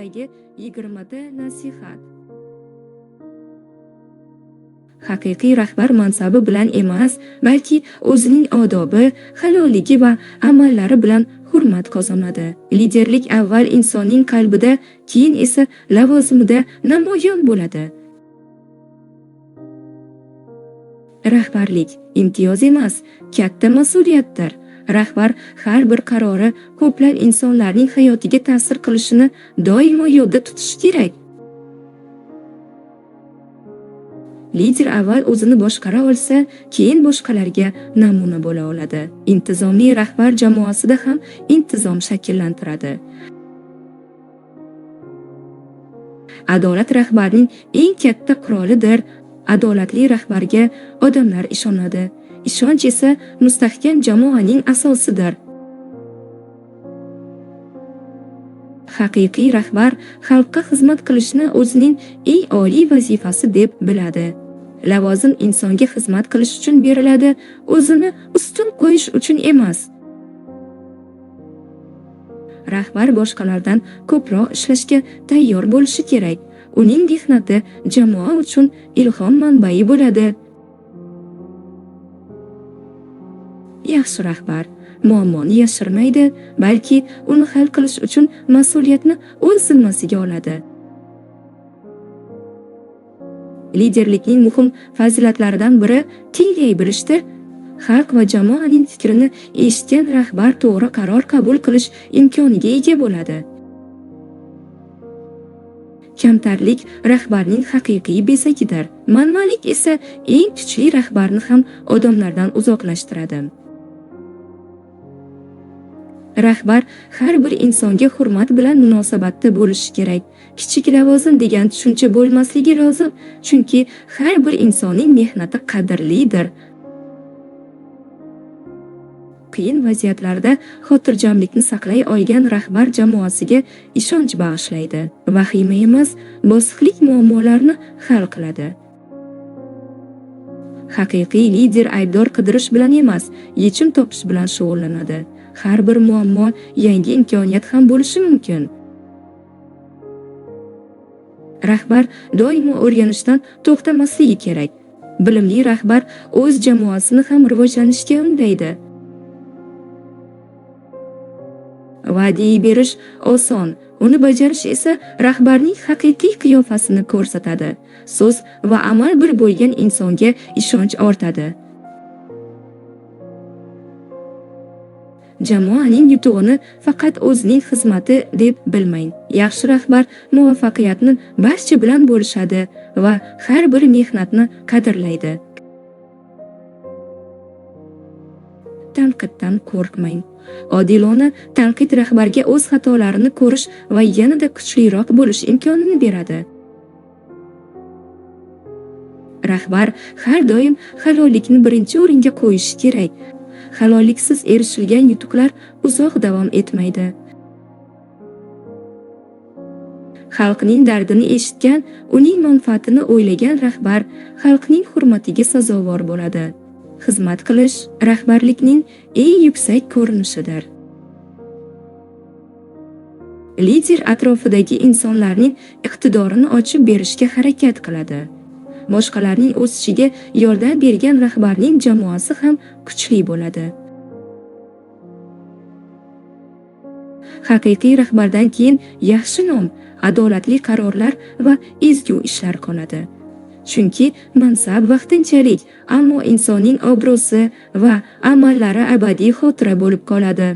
haqidagi 20 ta nasihat. Haqiqiy rahbar mansabi bilan emas, balki o'zining odobi, halolligi va amallari bilan hurmat qozonadi. Liderlik avval insonning qalbida, keyin esa lavozimida namoyon bo'ladi. Rahbarlik imtiyoz emas, katta mas'uliyatdir. Rahbar har bir qarori ko'plab insonlarning hayotiga ta'sir qilishini doimo yodda tutish kerak. Lider avval o'zini boshqara olsa, keyin boshqalarga namuna bo'la oladi. Intizomli rahbar jamoasida ham intizom shakllantiradi. Adolat rahbarning eng katta qurolidir. Adolatli rahbarga odamlar ishonadi. Ishonch esa mustahkam jamoaning asosidir. Haqiqiy rahbar xalqqa xizmat qilishni o'zining eng oliy vazifasi deb biladi. Lavozim insonga xizmat qilish uchun beriladi, o'zini ustun qo'yish uchun emas. Rahbar boshqalardan ko'proq ishlashga tayyor bo'lishi kerak. Uning mehnati jamoa uchun ilhom manbai bo'ladi. Yaxshi rahbar muammoni yashirmaydi, balki uni hal qilish uchun mas'uliyatni o'z zimmasiga oladi. Liderlikning muhim fazilatlaridan biri tinglay bilishdir. Xalq va jamoaning fikrini eshitgan rahbar to'g'ri qaror qabul qilish imkoniga ega bo'ladi. Kamtarlik rahbarning haqiqiy bezagidir. Manmanlik esa eng kuchli rahbarni ham odamlardan uzoqlashtiradi. Rahbar har bir insonga hurmat bilan munosabatda bo'lishi kerak. Kichik lavozim degan tushuncha bo'lmasligi lozim, chunki har bir insonning mehnati qadrlidir. Qiyin vaziyatlarda xotirjamlikni saqlay olgan rahbar jamoasiga ishonch bag'ishlaydi. Vahima emas, bosiqlik muammolarni hal qiladi. Haqiqiy lider aybdor qidirish bilan emas, yechim topish bilan shug'ullanadi. Har bir muammo yangi imkoniyat ham bo'lishi mumkin. Rahbar doimo o'rganishdan to'xtamasligi kerak. Bilimli rahbar o'z jamoasini ham rivojlanishga undaydi. Va'da berish oson, uni bajarish esa rahbarning haqiqiy qiyofasini ko'rsatadi. So'z va amal bir bo'lgan insonga ishonch ortadi. Jamoaning yutug'ini faqat o'zining xizmati deb bilmang. Yaxshi rahbar muvaffaqiyatni barcha bilan bo'lishadi va har bir mehnatni qadrlaydi. Tanqiddan qo'rqmang. Odilona tanqid rahbarga o'z xatolarini ko'rish va yanada kuchliroq bo'lish imkonini beradi. Rahbar har doim halollikni birinchi o'ringa qo'yishi kerak. Halolliksiz erishilgan yutuqlar uzoq davom etmaydi. Xalqning dardini eshitgan, uning manfaatini o'ylagan rahbar xalqning hurmatiga sazovor bo'ladi. Xizmat qilish rahbarlikning eng yuksak ko'rinishidir. Lider atrofidagi insonlarning iqtidorini ochib berishga harakat qiladi. Boshqalarning o'sishiga yordam bergan rahbarning jamoasi ham kuchli bo'ladi. Haqiqiy rahbardan keyin yaxshi nom, adolatli qarorlar va ezgu ishlar qoladi. Chunki mansab vaqtinchalik, ammo insonning obro'si va amallari abadiy xotira bo'lib qoladi.